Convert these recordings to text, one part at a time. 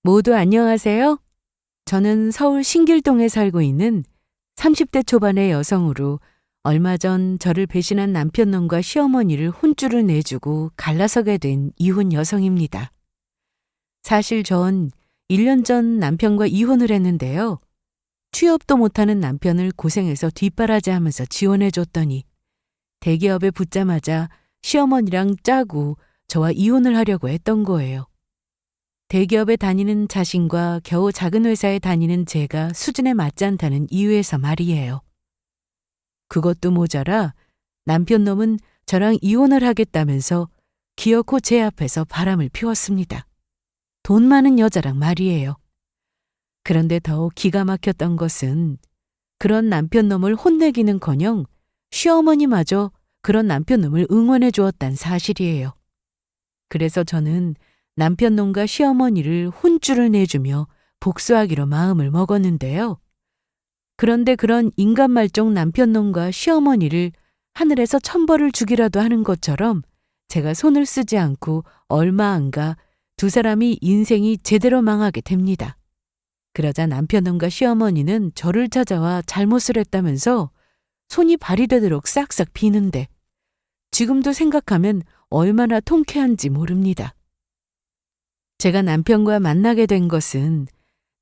모두 안녕하세요. 저는 서울 신길동에 살고 있는 30대 초반의 여성으로 얼마 전 저를 배신한 남편놈과 시어머니를 혼쭐을 내주고 갈라서게 된 이혼 여성입니다. 사실 전 1년 전 남편과 이혼을 했는데요. 취업도 못하는 남편을 고생해서 뒷바라지하면서 지원해줬더니 대기업에 붙자마자 시어머니랑 짜고 저와 이혼을 하려고 했던 거예요. 대기업에 다니는 자신과 겨우 작은 회사에 다니는 제가 수준에 맞지 않다는 이유에서 말이에요. 그것도 모자라 남편 놈은 저랑 이혼을 하겠다면서 기어코 제 앞에서 바람을 피웠습니다. 돈 많은 여자랑 말이에요. 그런데 더욱 기가 막혔던 것은 그런 남편 놈을 혼내기는커녕 시어머니마저 그런 남편 놈을 응원해 주었단 사실이에요. 그래서 저는 남편 놈과 시어머니를 혼쭐을 내주며 복수하기로 마음을 먹었는데요. 그런데 그런 인간말종 남편 놈과 시어머니를 하늘에서 천벌을 주기라도 하는 것처럼 제가 손을 쓰지 않고 얼마 안 가 두 사람이 인생이 제대로 망하게 됩니다. 그러자 남편 놈과 시어머니는 저를 찾아와 잘못을 했다면서 손이 발이 되도록 싹싹 비는데 지금도 생각하면 얼마나 통쾌한지 모릅니다. 제가 남편과 만나게 된 것은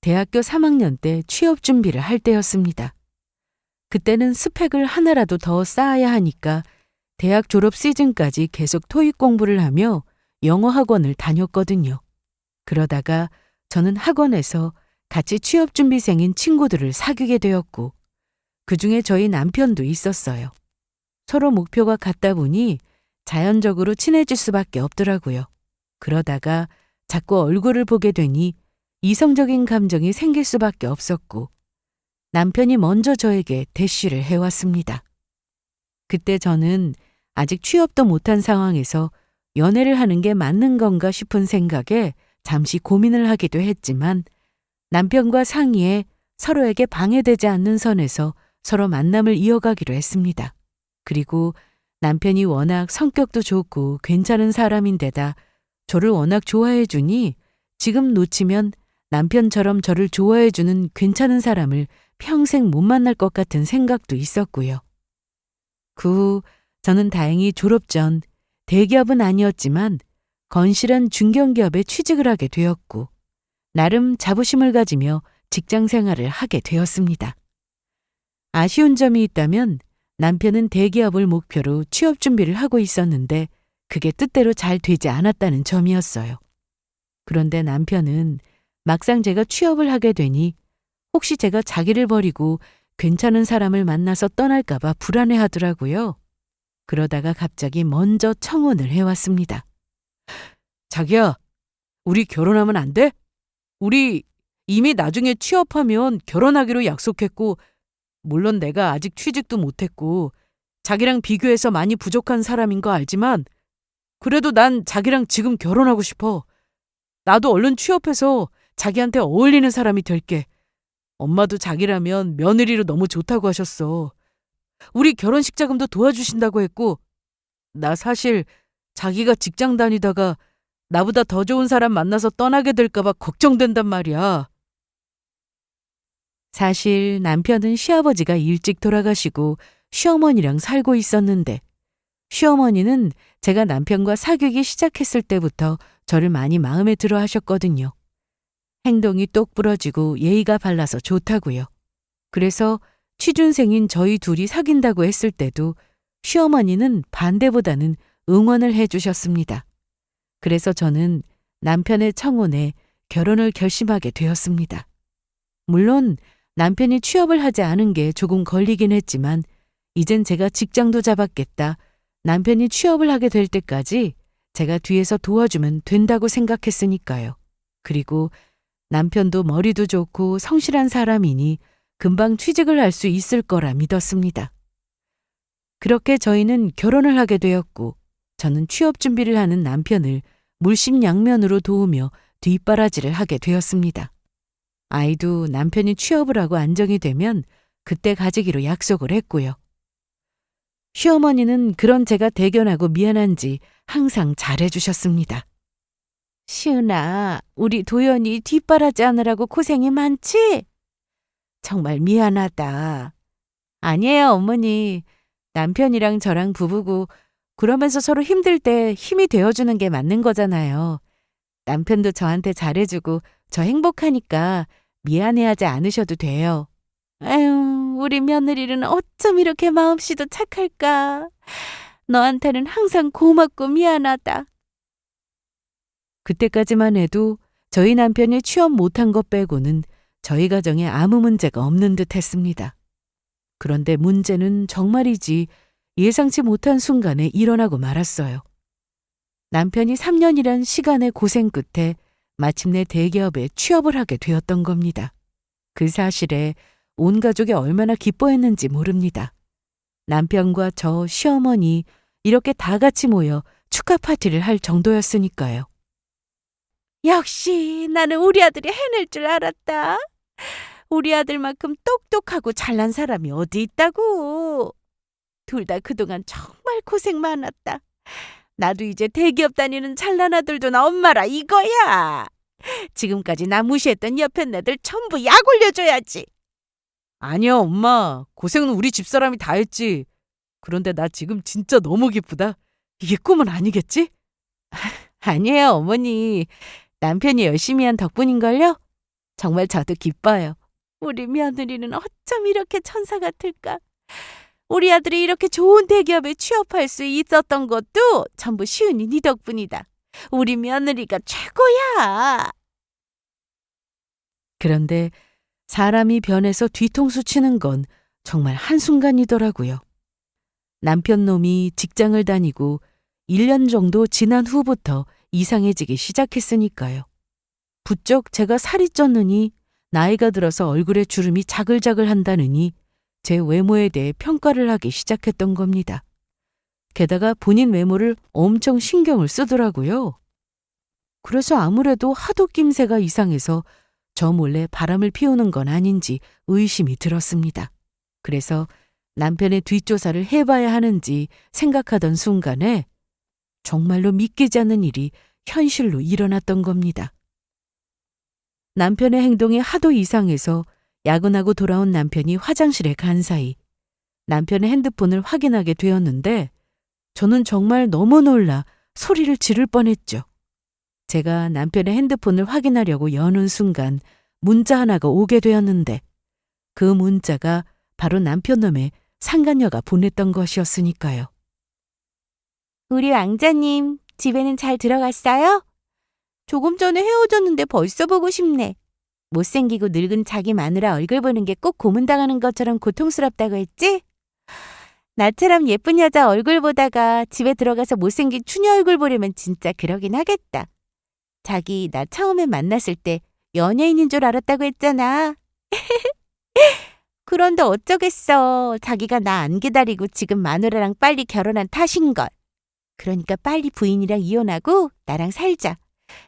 대학교 3학년 때 취업 준비를 할 때였습니다. 그때는 스펙을 하나라도 더 쌓아야 하니까 대학 졸업 시즌까지 계속 토익 공부를 하며 영어 학원을 다녔거든요. 그러다가 저는 학원에서 같이 취업 준비생인 친구들을 사귀게 되었고 그중에 저희 남편도 있었어요. 서로 목표가 같다 보니 자연적으로 친해질 수밖에 없더라고요. 그러다가 자꾸 얼굴을 보게 되니 이성적인 감정이 생길 수밖에 없었고 남편이 먼저 저에게 대쉬를 해왔습니다. 그때 저는 아직 취업도 못한 상황에서 연애를 하는 게 맞는 건가 싶은 생각에 잠시 고민을 하기도 했지만 남편과 상의해 서로에게 방해되지 않는 선에서 서로 만남을 이어가기로 했습니다. 그리고 남편이 워낙 성격도 좋고 괜찮은 사람인데다 저를 워낙 좋아해 주니 지금 놓치면 남편처럼 저를 좋아해 주는 괜찮은 사람을 평생 못 만날 것 같은 생각도 있었고요. 그 후 저는 다행히 졸업 전 대기업은 아니었지만 건실한 중견기업에 취직을 하게 되었고 나름 자부심을 가지며 직장 생활을 하게 되었습니다. 아쉬운 점이 있다면 남편은 대기업을 목표로 취업 준비를 하고 있었는데 그게 뜻대로 잘 되지 않았다는 점이었어요. 그런데 남편은 막상 제가 취업을 하게 되니 혹시 제가 자기를 버리고 괜찮은 사람을 만나서 떠날까봐 불안해하더라고요. 그러다가 갑자기 먼저 청혼을 해왔습니다. 자기야, 우리 결혼하면 안 돼? 우리 이미 나중에 취업하면 결혼하기로 약속했고 물론 내가 아직 취직도 못했고 자기랑 비교해서 많이 부족한 사람인 거 알지만 그래도 난 자기랑 지금 결혼하고 싶어. 나도 얼른 취업해서 자기한테 어울리는 사람이 될게. 엄마도 자기라면 며느리로 너무 좋다고 하셨어. 우리 결혼식 자금도 도와주신다고 했고 나 사실 자기가 직장 다니다가 나보다 더 좋은 사람 만나서 떠나게 될까 봐 걱정된단 말이야. 사실 남편은 시아버지가 일찍 돌아가시고 시어머니랑 살고 있었는데 시어머니는 제가 남편과 사귀기 시작했을 때부터 저를 많이 마음에 들어 하셨거든요. 행동이 똑부러지고 예의가 발라서 좋다고요. 그래서 취준생인 저희 둘이 사귄다고 했을 때도 시어머니는 반대보다는 응원을 해 주셨습니다. 그래서 저는 남편의 청혼에 결혼을 결심하게 되었습니다. 물론 남편이 취업을 하지 않은 게 조금 걸리긴 했지만 이젠 제가 직장도 잡았겠다. 남편이 취업을 하게 될 때까지 제가 뒤에서 도와주면 된다고 생각했으니까요. 그리고 남편도 머리도 좋고 성실한 사람이니 금방 취직을 할 수 있을 거라 믿었습니다. 그렇게 저희는 결혼을 하게 되었고 저는 취업 준비를 하는 남편을 물심양면으로 도우며 뒷바라지를 하게 되었습니다. 아이도 남편이 취업을 하고 안정이 되면 그때 가지기로 약속을 했고요. 시어머니는 그런 제가 대견하고 미안한지 항상 잘해주셨습니다. 시은아, 우리 도연이 뒷바라지 하느라고 고생이 많지? 정말 미안하다. 아니에요, 어머니. 남편이랑 저랑 부부고 그러면서 서로 힘들 때 힘이 되어주는 게 맞는 거잖아요. 남편도 저한테 잘해주고 저 행복하니까 미안해하지 않으셔도 돼요. 아유, 우리 며느리는 어쩜 이렇게 마음씨도 착할까? 너한테는 항상 고맙고 미안하다. 그때까지만 해도 저희 남편이 취업 못한 것 빼고는 저희 가정에 아무 문제가 없는 듯 했습니다. 그런데 문제는 정말이지 예상치 못한 순간에 일어나고 말았어요. 남편이 3년이란 시간의 고생 끝에 마침내 대기업에 취업을 하게 되었던 겁니다. 그 사실에 온 가족이 얼마나 기뻐했는지 모릅니다. 남편과 저 시어머니 이렇게 다 같이 모여 축하 파티를 할 정도였으니까요. 역시 나는 우리 아들이 해낼 줄 알았다. 우리 아들만큼 똑똑하고 잘난 사람이 어디 있다고. 둘 다 그동안 정말 고생 많았다. 나도 이제 대기업 다니는 잘난 아들도 나 엄마라 이거야. 지금까지 나 무시했던 옆에 애들 전부 약 올려줘야지. 아니야, 엄마. 고생은 우리 집사람이 다 했지. 그런데 나 지금 진짜 너무 기쁘다. 이게 꿈은 아니겠지? 아니에요, 어머니. 남편이 열심히 한 덕분인걸요? 정말 저도 기뻐요. 우리 며느리는 어쩜 이렇게 천사 같을까? 우리 아들이 이렇게 좋은 대기업에 취업할 수 있었던 것도 전부 시은이 네 덕분이다. 우리 며느리가 최고야. 그런데 사람이 변해서 뒤통수 치는 건 정말 한순간이더라고요. 남편 놈이 직장을 다니고 1년 정도 지난 후부터 이상해지기 시작했으니까요. 부쩍 제가 살이 쪘느니 나이가 들어서 얼굴에 주름이 자글자글 한다느니 제 외모에 대해 평가를 하기 시작했던 겁니다. 게다가 본인 외모를 엄청 신경을 쓰더라고요. 그래서 아무래도 하도 낌새가 이상해서 저 몰래 바람을 피우는 건 아닌지 의심이 들었습니다. 그래서 남편의 뒷조사를 해봐야 하는지 생각하던 순간에 정말로 믿기지 않는 일이 현실로 일어났던 겁니다. 남편의 행동이 하도 이상해서 야근하고 돌아온 남편이 화장실에 간 사이 남편의 핸드폰을 확인하게 되었는데 저는 정말 너무 놀라 소리를 지를 뻔했죠. 제가 남편의 핸드폰을 확인하려고 여는 순간 문자 하나가 오게 되었는데 그 문자가 바로 남편 놈의 상간녀가 보냈던 것이었으니까요. 우리 왕자님, 집에는 잘 들어갔어요? 조금 전에 헤어졌는데 벌써 보고 싶네. 못생기고 늙은 자기 마누라 얼굴 보는 게 꼭 고문당하는 것처럼 고통스럽다고 했지? 나처럼 예쁜 여자 얼굴 보다가 집에 들어가서 못생긴 추녀 얼굴 보려면 진짜 그러긴 하겠다. 자기 나 처음에 만났을 때 연예인인 줄 알았다고 했잖아. 그런데 어쩌겠어. 자기가 나 안 기다리고 지금 마누라랑 빨리 결혼한 탓인걸. 그러니까 빨리 부인이랑 이혼하고 나랑 살자.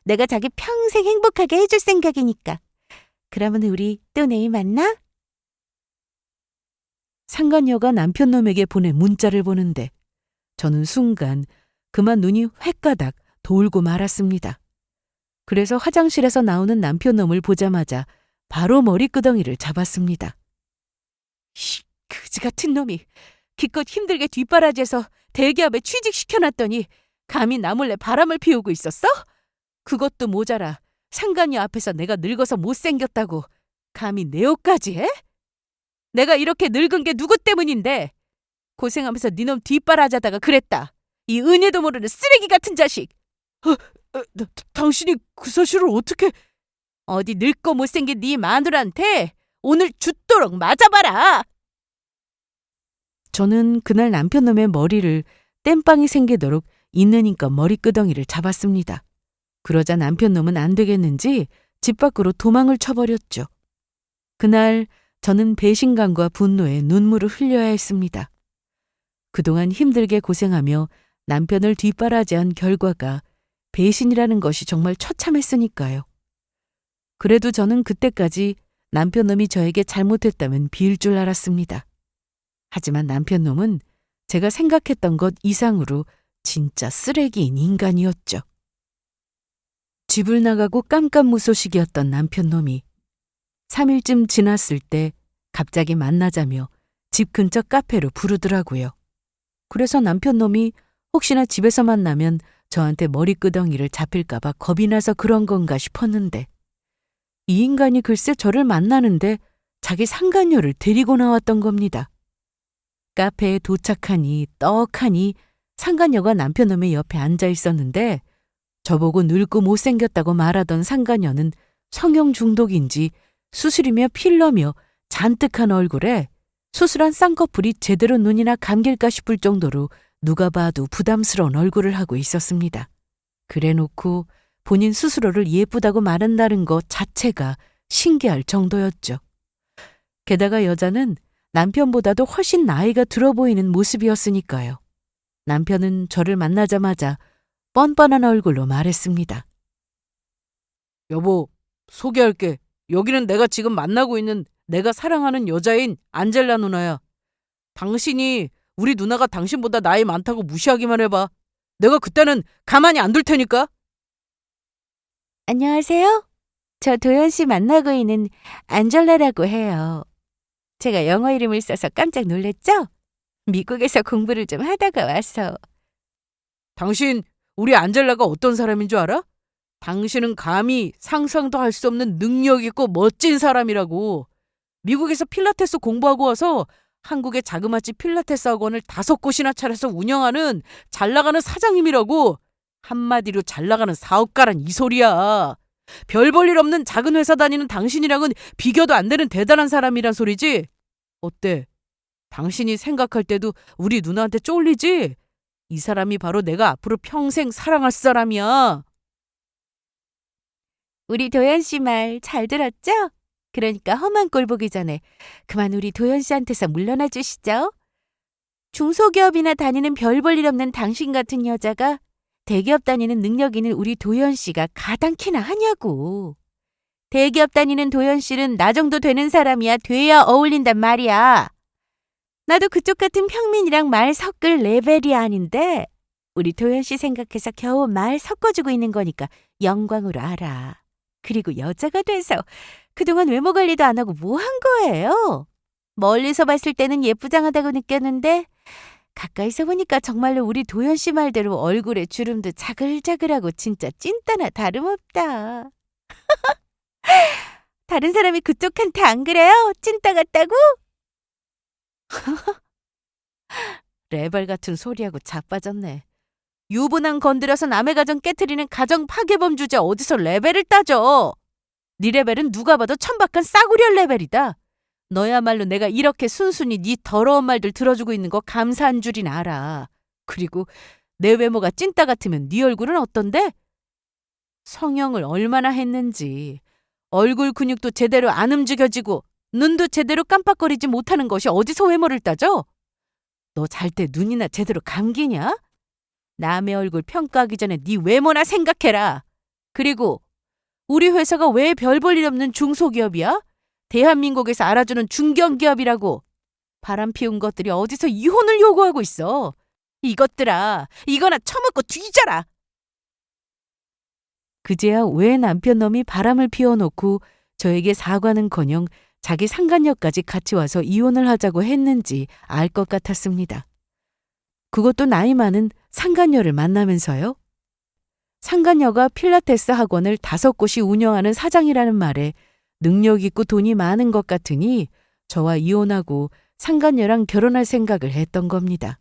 내가 자기 평생 행복하게 해줄 생각이니까. 그러면 우리 또 내일 만나? 상간녀가 남편 놈에게 보낸 문자를 보는데 저는 순간 그만 눈이 횟가닥 돌고 말았습니다. 그래서 화장실에서 나오는 남편 놈을 보자마자 바로 머리끄덩이를 잡았습니다. 이 그지 같은 놈이 기껏 힘들게 뒷바라지에서 대기업에 취직시켜놨더니 감히 나 몰래 바람을 피우고 있었어? 그것도 모자라 상간녀 앞에서 내가 늙어서 못생겼다고 감히 내 옷까지 해? 내가 이렇게 늙은 게 누구 때문인데? 고생하면서 니놈 뒷바라지하다가 그랬다. 이 은혜도 모르는 쓰레기 같은 자식. 당신이 그 사실을 어떻게... 어디 늙고 못생긴 네 마누라한테 오늘 죽도록 맞아봐라. 저는 그날 남편 놈의 머리를 땜빵이 생기도록 있는 힘껏 머리끄덩이를 잡았습니다. 그러자 남편 놈은 안 되겠는지 집 밖으로 도망을 쳐버렸죠. 그날 저는 배신감과 분노에 눈물을 흘려야 했습니다. 그동안 힘들게 고생하며 남편을 뒷바라지한 결과가 배신이라는 것이 정말 처참했으니까요. 그래도 저는 그때까지 남편 놈이 저에게 잘못했다면 비일 줄 알았습니다. 하지만 남편 놈은 제가 생각했던 것 이상으로 진짜 쓰레기인 인간이었죠. 집을 나가고 깜깜무소식이었던 남편놈이 3일쯤 지났을 때 갑자기 만나자며 집 근처 카페로 부르더라고요. 그래서 남편놈이 혹시나 집에서 만나면 저한테 머리끄덩이를 잡힐까봐 겁이 나서 그런 건가 싶었는데 이 인간이 글쎄 저를 만나는데 자기 상간녀를 데리고 나왔던 겁니다. 카페에 도착하니 떡하니 상간녀가 남편놈의 옆에 앉아 있었는데 저보고 늙고 못생겼다고 말하던 상간녀는 성형 중독인지 수술이며 필러며 잔뜩한 얼굴에 수술한 쌍꺼풀이 제대로 눈이나 감길까 싶을 정도로 누가 봐도 부담스러운 얼굴을 하고 있었습니다. 그래놓고 본인 스스로를 예쁘다고 말한다는 것 자체가 신기할 정도였죠. 게다가 여자는 남편보다도 훨씬 나이가 들어 보이는 모습이었으니까요. 남편은 저를 만나자마자 뻔뻔한 얼굴로 말했습니다. 여보, 소개할게. 여기는 내가 지금 만나고 있는 내가 사랑하는 여자인 안젤라 누나야. 당신이 우리 누나가 당신보다 나이 많다고 무시하기만 해봐. 내가 그때는 가만히 안 둘 테니까. 안녕하세요. 저 도연 씨 만나고 있는 안젤라라고 해요. 제가 영어 이름을 써서 깜짝 놀랐죠? 미국에서 공부를 좀 하다가 와서. 당신 우리 안젤라가 어떤 사람인 줄 알아? 당신은 감히 상상도 할 수 없는 능력 있고 멋진 사람이라고. 미국에서 필라테스 공부하고 와서 한국의 자그마치 필라테스 학원을 5곳이나 차려서 운영하는 잘 나가는 사장님이라고. 한마디로 잘 나가는 사업가란 이 소리야. 별 볼 일 없는 작은 회사 다니는 당신이랑은 비교도 안 되는 대단한 사람이란 소리지? 어때? 당신이 생각할 때도 우리 누나한테 쫄리지? 이 사람이 바로 내가 앞으로 평생 사랑할 사람이야. 우리 도연 씨 말 잘 들었죠? 그러니까 험한 꼴 보기 전에 그만 우리 도연 씨한테서 물러나 주시죠. 중소기업이나 다니는 별 볼 일 없는 당신 같은 여자가 대기업 다니는 능력 있는 우리 도연 씨가 가당키나 하냐고. 대기업 다니는 도연 씨는 나 정도 되는 사람이야 돼야 어울린단 말이야. 나도 그쪽 같은 평민이랑 말 섞을 레벨이 아닌데 우리 도연 씨 생각해서 겨우 말 섞어주고 있는 거니까 영광으로 알아. 그리고 여자가 돼서 그동안 외모 관리도 안 하고 뭐 한 거예요? 멀리서 봤을 때는 예쁘장하다고 느꼈는데 가까이서 보니까 정말로 우리 도연 씨 말대로 얼굴에 주름도 자글자글하고 진짜 찐따나 다름없다. 다른 사람이 그쪽한테 안 그래요? 찐따 같다고? 레벨 같은 소리하고 자빠졌네. 유부남 건드려서 남의 가정 깨트리는 가정 파괴범 주제 어디서 레벨을 따져. 네 레벨은 누가 봐도 천박한 싸구려 레벨이다. 너야말로 내가 이렇게 순순히 네 더러운 말들 들어주고 있는 거 감사한 줄인 알아. 그리고 내 외모가 찐따 같으면 네 얼굴은 어떤데? 성형을 얼마나 했는지. 얼굴 근육도 제대로 안 움직여지고 눈도 제대로 깜빡거리지 못하는 것이 어디서 외모를 따져? 너 잘 때 눈이나 제대로 감기냐? 남의 얼굴 평가하기 전에 네 외모나 생각해라. 그리고 우리 회사가 왜 별 볼 일 없는 중소기업이야? 대한민국에서 알아주는 중견기업이라고. 바람 피운 것들이 어디서 이혼을 요구하고 있어. 이것들아, 이거나 처먹고 뒤져라. 그제야 왜 남편놈이 바람을 피워놓고 저에게 사과는커녕 자기 상간녀까지 같이 와서 이혼을 하자고 했는지 알 것 같았습니다. 그것도 나이 많은 상간녀를 만나면서요. 상간녀가 필라테스 학원을 5곳이 운영하는 사장이라는 말에 능력 있고 돈이 많은 것 같으니 저와 이혼하고 상간녀랑 결혼할 생각을 했던 겁니다.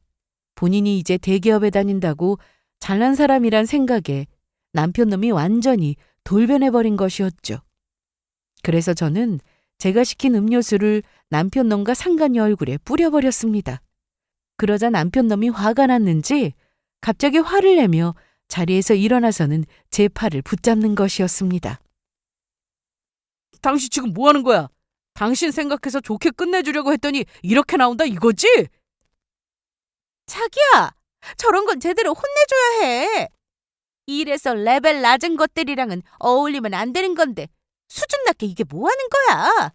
본인이 이제 대기업에 다닌다고 잘난 사람이란 생각에 남편놈이 완전히 돌변해버린 것이었죠. 그래서 저는 제가 시킨 음료수를 남편놈과 상간녀 얼굴에 뿌려버렸습니다. 그러자 남편놈이 화가 났는지 갑자기 화를 내며 자리에서 일어나서는 제 팔을 붙잡는 것이었습니다. 당신 지금 뭐 하는 거야? 당신 생각해서 좋게 끝내주려고 했더니 이렇게 나온다 이거지? 자기야, 저런 건 제대로 혼내줘야 해. 이래서 레벨 낮은 것들이랑은 어울리면 안 되는 건데 수준 낮게 이게 뭐 하는 거야?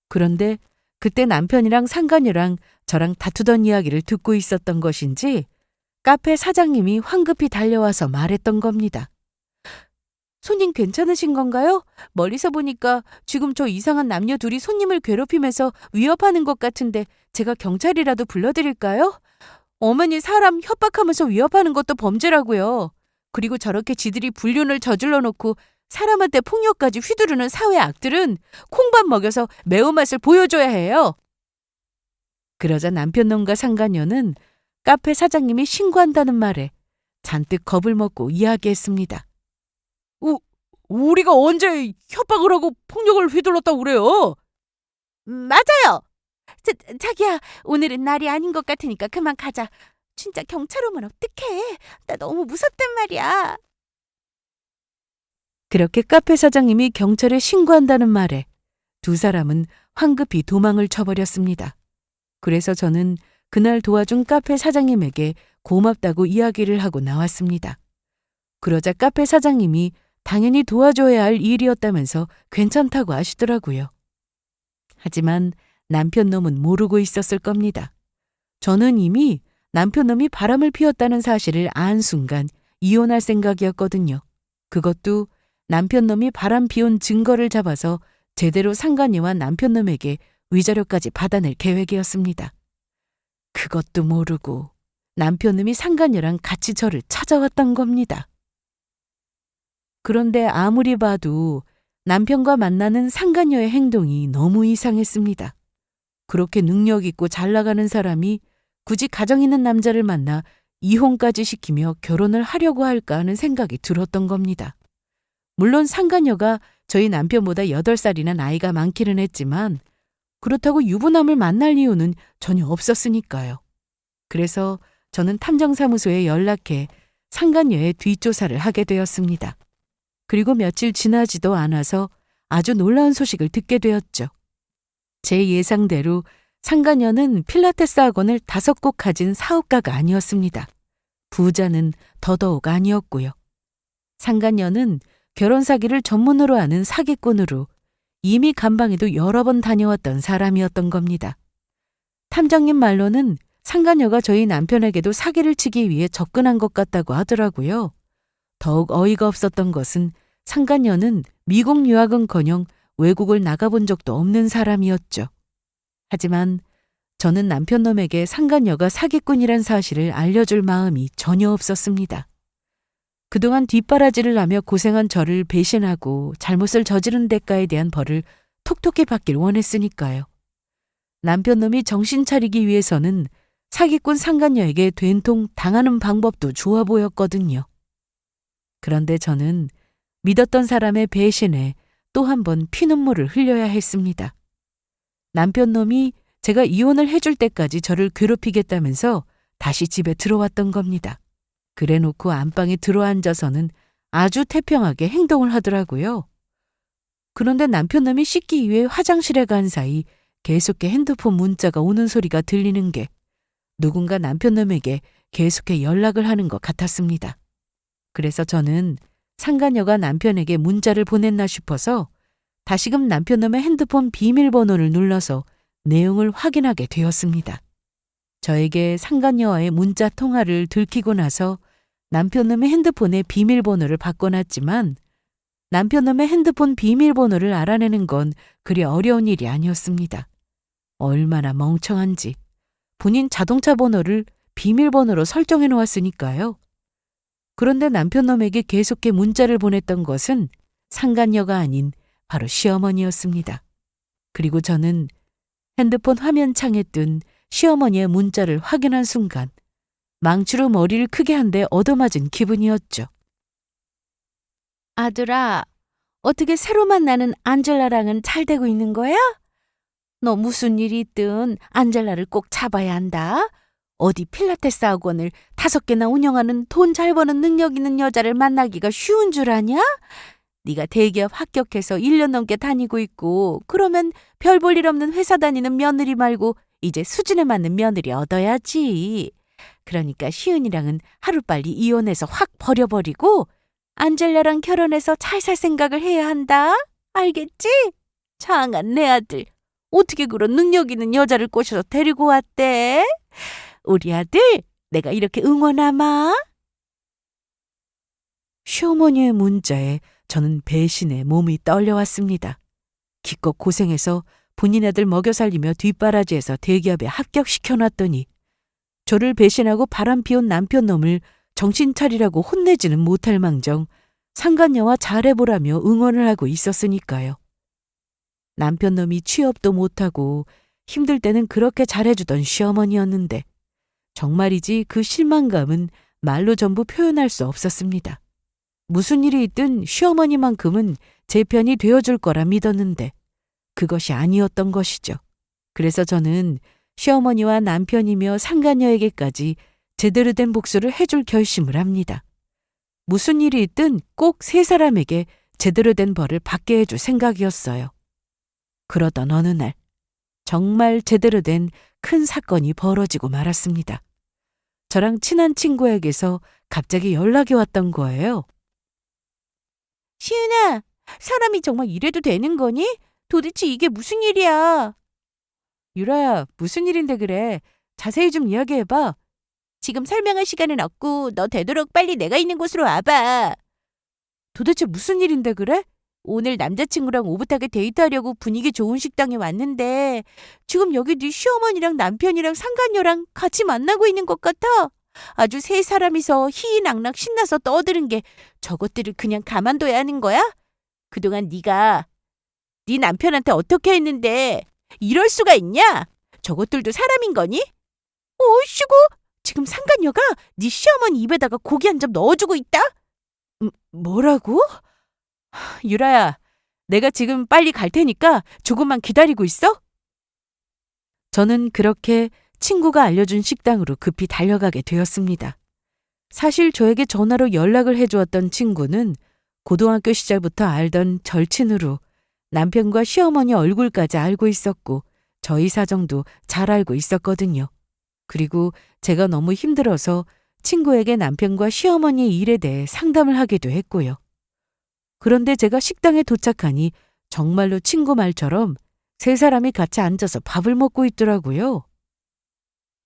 그런데 그때 남편이랑 상간녀랑 저랑 다투던 이야기를 듣고 있었던 것인지 카페 사장님이 황급히 달려와서 말했던 겁니다. 손님 괜찮으신 건가요? 멀리서 보니까 지금 저 이상한 남녀 둘이 손님을 괴롭히면서 위협하는 것 같은데 제가 경찰이라도 불러드릴까요? 어머니 사람 협박하면서 위협하는 것도 범죄라고요. 그리고 저렇게 지들이 불륜을 저질러 놓고 사람한테 폭력까지 휘두르는 사회 악들은 콩밥 먹여서 매운맛을 보여줘야 해요. 그러자 남편놈과 상간녀는 카페 사장님이 신고한다는 말에 잔뜩 겁을 먹고 이야기했습니다. 우리가 언제 협박을 하고 폭력을 휘둘렀다고 그래요? 맞아요. 자기야, 오늘은 날이 아닌 것 같으니까 그만 가자. 진짜 경찰 오면 어떡해. 나 너무 무섭단 말이야. 그렇게 카페 사장님이 경찰에 신고한다는 말에 두 사람은 황급히 도망을 쳐버렸습니다. 그래서 저는 그날 도와준 카페 사장님에게 고맙다고 이야기를 하고 나왔습니다. 그러자 카페 사장님이 당연히 도와줘야 할 일이었다면서 괜찮다고 하시더라고요. 하지만 남편놈은 모르고 있었을 겁니다. 저는 이미 남편놈이 바람을 피웠다는 사실을 안 순간 이혼할 생각이었거든요. 그것도 남편놈이 바람 피운 증거를 잡아서 제대로 상간녀와 남편놈에게 위자료까지 받아낼 계획이었습니다. 그것도 모르고 남편놈이 상간녀랑 같이 저를 찾아왔던 겁니다. 그런데 아무리 봐도 남편과 만나는 상간녀의 행동이 너무 이상했습니다. 그렇게 능력 있고 잘 나가는 사람이 굳이 가정 있는 남자를 만나 이혼까지 시키며 결혼을 하려고 할까 하는 생각이 들었던 겁니다. 물론 상간녀가 저희 남편보다 8살이나 나이가 많기는 했지만 그렇다고 유부남을 만날 이유는 전혀 없었으니까요. 그래서 저는 탐정사무소에 연락해 상간녀의 뒷조사를 하게 되었습니다. 그리고 며칠 지나지도 않아서 아주 놀라운 소식을 듣게 되었죠. 제 예상대로 상간녀는 필라테스 학원을 5곳 가진 사업가가 아니었습니다. 부자는 더더욱 아니었고요. 상간녀는 결혼 사기를 전문으로 하는 사기꾼으로 이미 감방에도 여러 번 다녀왔던 사람이었던 겁니다. 탐정님 말로는 상간녀가 저희 남편에게도 사기를 치기 위해 접근한 것 같다고 하더라고요. 더욱 어이가 없었던 것은 상간녀는 미국 유학은커녕 외국을 나가본 적도 없는 사람이었죠. 하지만 저는 남편놈에게 상간녀가 사기꾼이란 사실을 알려줄 마음이 전혀 없었습니다. 그동안 뒷바라지를 하며 고생한 저를 배신하고 잘못을 저지른 대가에 대한 벌을 톡톡히 받길 원했으니까요. 남편놈이 정신 차리기 위해서는 사기꾼 상간녀에게 된통 당하는 방법도 좋아 보였거든요. 그런데 저는 믿었던 사람의 배신에 또 한 번 피눈물을 흘려야 했습니다. 남편놈이 제가 이혼을 해줄 때까지 저를 괴롭히겠다면서 다시 집에 들어왔던 겁니다. 그래놓고 안방에 들어앉아서는 아주 태평하게 행동을 하더라고요. 그런데 남편놈이 씻기 위해 화장실에 간 사이 계속해 핸드폰 문자가 오는 소리가 들리는 게 누군가 남편놈에게 계속해 연락을 하는 것 같았습니다. 그래서 저는 상간녀가 남편에게 문자를 보냈나 싶어서 다시금 남편놈의 핸드폰 비밀번호를 눌러서 내용을 확인하게 되었습니다. 저에게 상간녀와의 문자 통화를 들키고 나서 남편놈의 핸드폰에 비밀번호를 바꿔놨지만 남편놈의 핸드폰 비밀번호를 알아내는 건 그리 어려운 일이 아니었습니다. 얼마나 멍청한지 본인 자동차 번호를 비밀번호로 설정해 놓았으니까요. 그런데 남편놈에게 계속해 문자를 보냈던 것은 상간녀가 아닌 바로 시어머니였습니다. 그리고 저는 핸드폰 화면창에 뜬 시어머니의 문자를 확인한 순간 망치로 머리를 크게 한 대 얻어맞은 기분이었죠. 아들아, 어떻게 새로 만나는 안젤라랑은 잘 되고 있는 거야? 너 무슨 일이 있든 안젤라를 꼭 잡아야 한다. 어디 필라테스 학원을 5개나 운영하는 돈 잘 버는 능력 있는 여자를 만나기가 쉬운 줄 아냐? 네가 대기업 합격해서 1년 넘게 다니고 있고 그러면 별 볼 일 없는 회사 다니는 며느리 말고 이제 수준에 맞는 며느리 얻어야지. 그러니까 시은이랑은 하루빨리 이혼해서 확 버려버리고 안젤라랑 결혼해서 잘 살 생각을 해야 한다. 알겠지? 장한 내 아들. 어떻게 그런 능력 있는 여자를 꼬셔서 데리고 왔대? 우리 아들 내가 이렇게 응원하마. 시어머니의 문자에 저는 배신에 몸이 떨려왔습니다. 기껏 고생해서 본인 애들 먹여 살리며 뒷바라지에서 대기업에 합격시켜놨더니 저를 배신하고 바람 피운 남편 놈을 정신 차리라고 혼내지는 못할 망정 상간녀와 잘해보라며 응원을 하고 있었으니까요. 남편 놈이 취업도 못하고 힘들 때는 그렇게 잘해주던 시어머니였는데 정말이지 그 실망감은 말로 전부 표현할 수 없었습니다. 무슨 일이 있든 시어머니만큼은 제 편이 되어줄 거라 믿었는데 그것이 아니었던 것이죠. 그래서 저는 시어머니와 남편이며 상간녀에게까지 제대로 된 복수를 해줄 결심을 합니다. 무슨 일이 있든 꼭 세 사람에게 제대로 된 벌을 받게 해줄 생각이었어요. 그러던 어느 날 정말 제대로 된 큰 사건이 벌어지고 말았습니다. 저랑 친한 친구에게서 갑자기 연락이 왔던 거예요. 시은아, 사람이 정말 이래도 되는 거니? 도대체 이게 무슨 일이야? 유라야, 무슨 일인데 그래? 자세히 좀 이야기해봐. 지금 설명할 시간은 없고 너 되도록 빨리 내가 있는 곳으로 와봐. 도대체 무슨 일인데 그래? 오늘 남자친구랑 오붓하게 데이트하려고 분위기 좋은 식당에 왔는데 지금 여기 네 시어머니랑 남편이랑 상간녀랑 같이 만나고 있는 것 같아. 아주 세 사람이서 희희낙낙 신나서 떠드는 게 저것들을 그냥 가만둬야 하는 거야? 그동안 네가 네 남편한테 어떻게 했는데 이럴 수가 있냐? 저것들도 사람인 거니? 어이씨고 지금 상간녀가 네 시어머니 입에다가 고기 한 점 넣어주고 있다? 뭐라고? 유라야, 내가 지금 빨리 갈 테니까 조금만 기다리고 있어? 저는 그렇게 친구가 알려준 식당으로 급히 달려가게 되었습니다. 사실 저에게 전화로 연락을 해주었던 친구는 고등학교 시절부터 알던 절친으로 남편과 시어머니 얼굴까지 알고 있었고 저희 사정도 잘 알고 있었거든요. 그리고 제가 너무 힘들어서 친구에게 남편과 시어머니의 일에 대해 상담을 하기도 했고요. 그런데 제가 식당에 도착하니 정말로 친구 말처럼 세 사람이 같이 앉아서 밥을 먹고 있더라고요.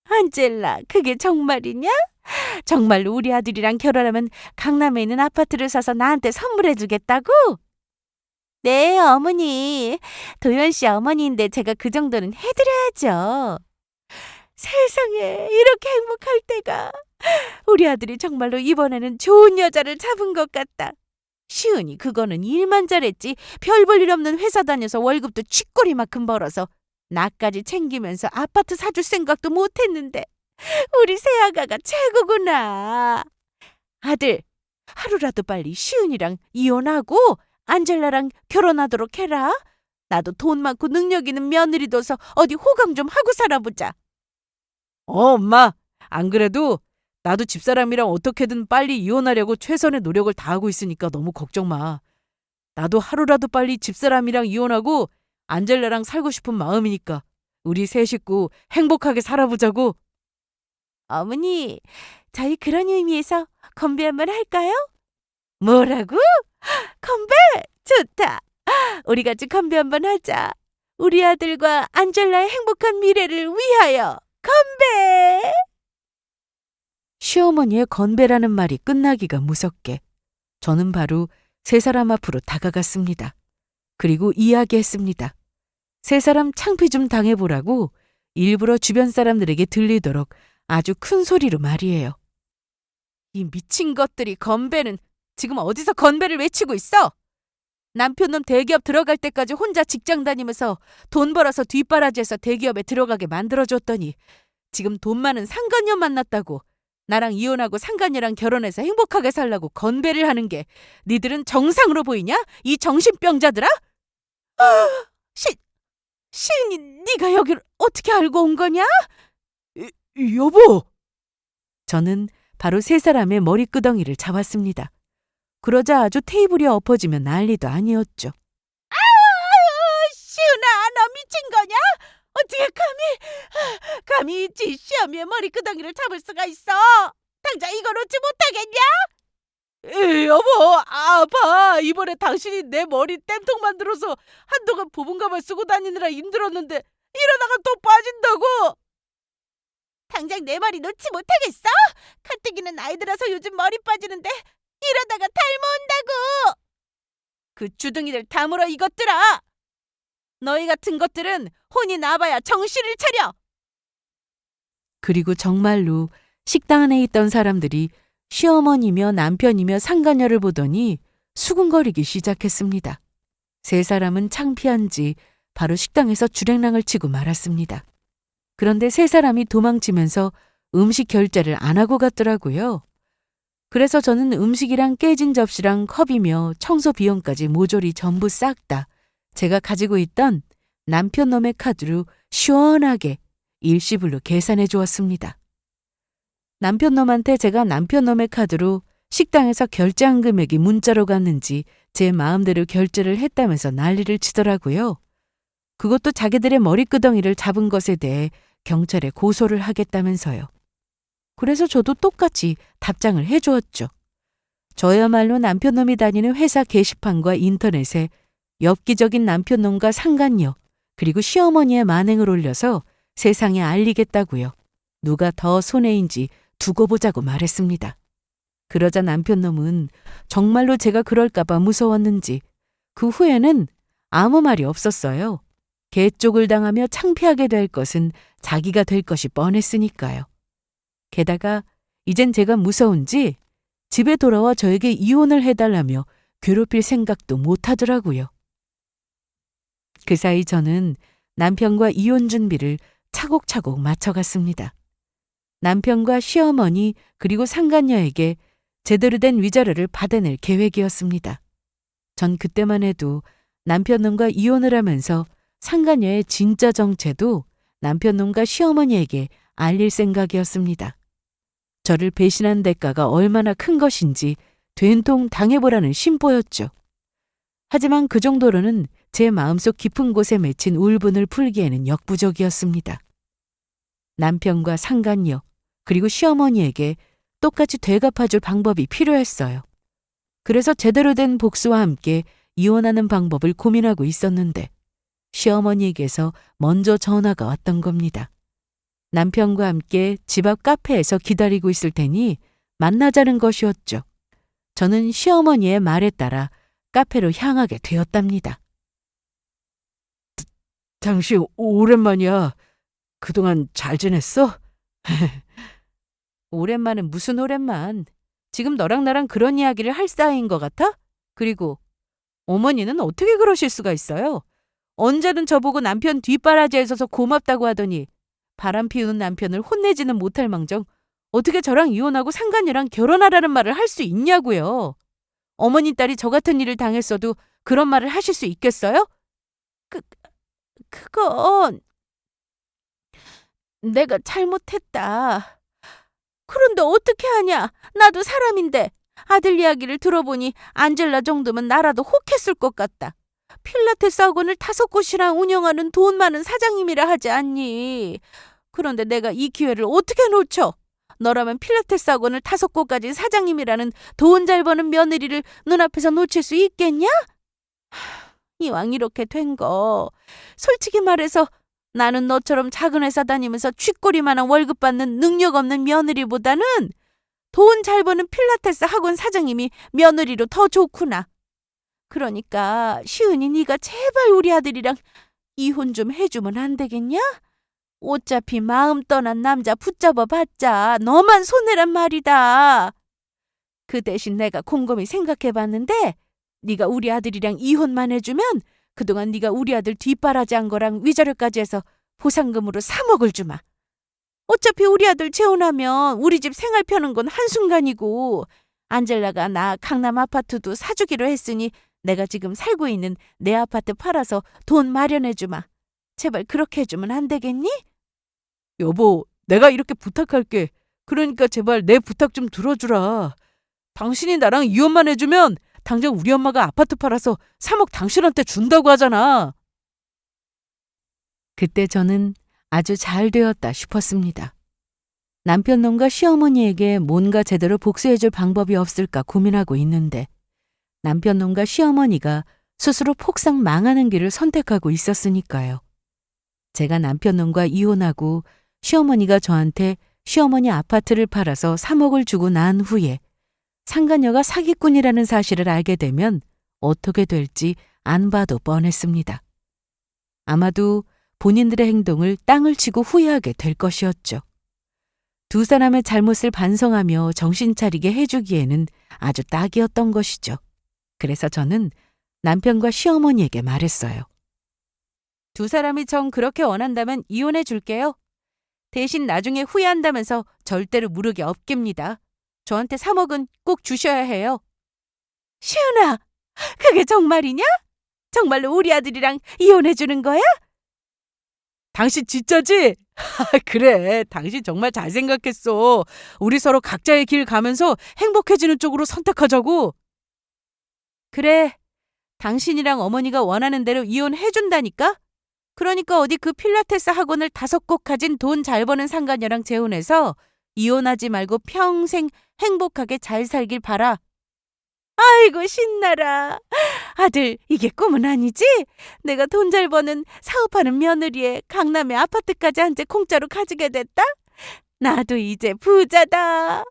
안젤라, 그게 정말이냐? 정말로 우리 아들이랑 결혼하면 강남에 있는 아파트를 사서 나한테 선물해주겠다고? 네, 어머니. 도연 씨 어머니인데 제가 그 정도는 해드려야죠. 세상에, 이렇게 행복할 때가. 우리 아들이 정말로 이번에는 좋은 여자를 잡은 것 같다. 시은이 그거는 일만 잘했지 별 볼 일 없는 회사 다녀서 월급도 쥐꼬리만큼 벌어서 나까지 챙기면서 아파트 사줄 생각도 못했는데 우리 새아가가 최고구나. 아들, 하루라도 빨리 시은이랑 이혼하고 안젤라랑 결혼하도록 해라. 나도 돈 많고 능력 있는 며느리 둬서 어디 호강 좀 하고 살아보자. 엄마. 안 그래도 나도 집사람이랑 어떻게든 빨리 이혼하려고 최선의 노력을 다하고 있으니까 너무 걱정 마. 나도 하루라도 빨리 집사람이랑 이혼하고 안젤라랑 살고 싶은 마음이니까 우리 세 식구 행복하게 살아보자고. 어머니, 저희 그런 의미에서 건배 한번 할까요? 뭐라고? 건배! 좋다. 우리 같이 건배 한번 하자. 우리 아들과 안젤라의 행복한 미래를 위하여 건배! 시어머니의 건배라는 말이 끝나기가 무섭게 저는 바로 세 사람 앞으로 다가갔습니다. 그리고 이야기했습니다. 세 사람 창피 좀 당해보라고 일부러 주변 사람들에게 들리도록 아주 큰 소리로 말이에요. 이 미친 것들이 건배는 지금 어디서 건배를 외치고 있어? 남편놈 대기업 들어갈 때까지 혼자 직장 다니면서 돈 벌어서 뒷바라지에서 대기업에 들어가게 만들어줬더니 지금 돈 많은 상간녀 만났다고 나랑 이혼하고 상간녀랑 결혼해서 행복하게 살라고 건배를 하는 게 니들은 정상으로 보이냐? 이 정신병자들아? 시은이 네가 여길 어떻게 알고 온 거냐? 여보! 저는 바로 세 사람의 머리끄덩이를 잡았습니다. 그러자 아주 테이블이 엎어지면 난리도 아니었죠. 시은아, 너 미친 거냐? 어떻게 감히 지 시어미의 머리끄덩이를 잡을 수가 있어? 당장 이거 놓지 못하겠냐? 여보, 아파. 이번에 당신이 내 머리 땜통 만들어서 한동안 부분감을 쓰고 다니느라 힘들었는데 이러다가 또 빠진다고. 당장 내 머리 놓지 못하겠어? 가뜩이는 나이 들어서 요즘 머리 빠지는데 이러다가 탈모 온다고. 그 주둥이들 다물어 이것들아! 너희 같은 것들은 혼이 나봐야 정신을 차려! 그리고 정말로 식당 안에 있던 사람들이 시어머니며 남편이며 상간녀를 보더니 수군거리기 시작했습니다. 세 사람은 창피한지 바로 식당에서 주랭랑을 치고 말았습니다. 그런데 세 사람이 도망치면서 음식 결제를 안 하고 갔더라고요. 그래서 저는 음식이랑 깨진 접시랑 컵이며 청소 비용까지 모조리 전부 싹 다 제가 가지고 있던 남편 놈의 카드로 시원하게 일시불로 계산해 주었습니다. 남편 놈한테 제가 남편 놈의 카드로 식당에서 결제한 금액이 문자로 갔는지 제 마음대로 결제를 했다면서 난리를 치더라고요. 그것도 자기들의 머리끄덩이를 잡은 것에 대해 경찰에 고소를 하겠다면서요. 그래서 저도 똑같이 답장을 해주었죠. 저야말로 남편놈이 다니는 회사 게시판과 인터넷에 엽기적인 남편놈과 상간녀 그리고 시어머니의 만행을 올려서 세상에 알리겠다고요. 누가 더 손해인지 두고 보자고 말했습니다. 그러자 남편놈은 정말로 제가 그럴까봐 무서웠는지 그 후에는 아무 말이 없었어요. 개쪽을 당하며 창피하게 될 것은 자기가 될 것이 뻔했으니까요. 게다가 이젠 제가 무서운지 집에 돌아와 저에게 이혼을 해달라며 괴롭힐 생각도 못하더라고요. 그 사이 저는 남편과 이혼 준비를 차곡차곡 맞춰갔습니다. 남편과 시어머니 그리고 상간녀에게 제대로 된 위자료를 받아낼 계획이었습니다. 전 그때만 해도 남편놈과 이혼을 하면서 상간녀의 진짜 정체도 남편놈과 시어머니에게 알릴 생각이었습니다. 저를 배신한 대가가 얼마나 큰 것인지 된통 당해보라는 심보였죠. 하지만 그 정도로는 제 마음속 깊은 곳에 맺힌 울분을 풀기에는 역부족이었습니다. 남편과 상간녀 그리고 시어머니에게 똑같이 되갚아줄 방법이 필요했어요. 그래서 제대로 된 복수와 함께 이혼하는 방법을 고민하고 있었는데 시어머니에게서 먼저 전화가 왔던 겁니다. 남편과 함께 집 앞 카페에서 기다리고 있을 테니 만나자는 것이었죠. 저는 시어머니의 말에 따라 카페로 향하게 되었답니다. 당신 오랜만이야. 그동안 잘 지냈어? 오랜만은 무슨 오랜만. 지금 너랑 나랑 그런 이야기를 할 사이인 것 같아? 그리고 어머니는 어떻게 그러실 수가 있어요? 언제든 저보고 남편 뒷바라지에 서서 고맙다고 하더니 바람 피우는 남편을 혼내지는 못할 망정 어떻게 저랑 이혼하고 상간녀랑 결혼하라는 말을 할 수 있냐고요. 어머니 딸이 저 같은 일을 당했어도 그런 말을 하실 수 있겠어요? 그건 내가 잘못했다. 그런데 어떻게 하냐? 나도 사람인데 아들 이야기를 들어보니 안젤라 정도면 나라도 혹했을 것 같다. 필라테스 학원을 5곳이나 운영하는 돈 많은 사장님이라 하지 않니? 그런데 내가 이 기회를 어떻게 놓쳐? 너라면 필라테스 학원을 5곳까지 사장님이라는 돈 잘 버는 며느리를 눈앞에서 놓칠 수 있겠냐? 이왕 이렇게 된 거 솔직히 말해서 나는 너처럼 작은 회사 다니면서 쥐꼬리만한 월급 받는 능력 없는 며느리보다는 돈 잘 버는 필라테스 학원 사장님이 며느리로 더 좋구나. 그러니까 시은이 네가 제발 우리 아들이랑 이혼 좀 해주면 안 되겠냐? 어차피 마음 떠난 남자 붙잡아봤자 너만 손해란 말이다. 그 대신 내가 곰곰이 생각해봤는데 네가 우리 아들이랑 이혼만 해주면 그동안 네가 우리 아들 뒷바라지한 거랑 위자료까지 해서 보상금으로 3억을 주마. 어차피 우리 아들 재혼하면 우리 집 생활 펴는 건 한순간이고 안젤라가 나 강남 아파트도 사주기로 했으니 내가 지금 살고 있는 내 아파트 팔아서 돈 마련해주마. 제발 그렇게 해주면 안 되겠니? 여보, 내가 이렇게 부탁할게. 그러니까 제발 내 부탁 좀 들어주라. 당신이 나랑 이혼만 해주면 당장 우리 엄마가 아파트 팔아서 3억 당신한테 준다고 하잖아. 그때 저는 아주 잘 되었다 싶었습니다. 남편놈과 시어머니에게 뭔가 제대로 복수해줄 방법이 없을까 고민하고 있는데 남편놈과 시어머니가 스스로 폭삭 망하는 길을 선택하고 있었으니까요. 제가 남편놈과 이혼하고 시어머니가 저한테 시어머니 아파트를 팔아서 3억을 주고 난 후에 상간녀가 사기꾼이라는 사실을 알게 되면 어떻게 될지 안 봐도 뻔했습니다. 아마도 본인들의 행동을 땅을 치고 후회하게 될 것이었죠. 두 사람의 잘못을 반성하며 정신 차리게 해주기에는 아주 딱이었던 것이죠. 그래서 저는 남편과 시어머니에게 말했어요. 두 사람이 정 그렇게 원한다면 이혼해 줄게요. 대신 나중에 후회한다면서 절대로 무르게 없깁니다. 저한테 3억은 꼭 주셔야 해요. 시은아, 그게 정말이냐? 정말로 우리 아들이랑 이혼해 주는 거야? 당신 진짜지? 그래, 당신 정말 잘 생각했어. 우리 서로 각자의 길 가면서 행복해지는 쪽으로 선택하자고. 그래, 당신이랑 어머니가 원하는 대로 이혼해 준다니까? 그러니까 어디 그 필라테스 학원을 5곳 가진 돈 잘 버는 상간녀랑 재혼해서 이혼하지 말고 평생 행복하게 잘 살길 바라. 아이고 신나라. 아들, 이게 꿈은 아니지? 내가 돈 잘 버는 사업하는 며느리에 강남에 아파트까지 한 채 공짜로 가지게 됐다? 나도 이제 부자다.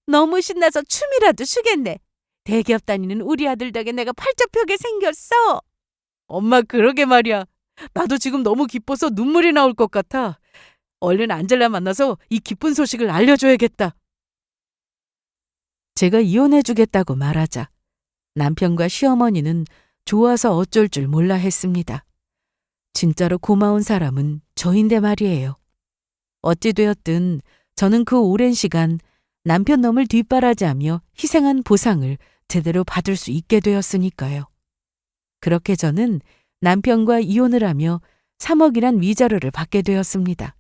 너무 신나서 춤이라도 추겠네. 대기업 다니는 우리 아들 덕에 내가 팔자 펴게 생겼어. 엄마 그러게 말이야. 나도 지금 너무 기뻐서 눈물이 나올 것 같아. 얼른 안젤라 만나서 이 기쁜 소식을 알려줘야겠다. 제가 이혼해주겠다고 말하자 남편과 시어머니는 좋아서 어쩔 줄 몰라 했습니다. 진짜로 고마운 사람은 저인데 말이에요. 어찌되었든 저는 그 오랜 시간 남편 놈을 뒷바라지하며 희생한 보상을 제대로 받을 수 있게 되었으니까요. 그렇게 저는 남편과 이혼을 하며 3억이란 위자료를 받게 되었습니다.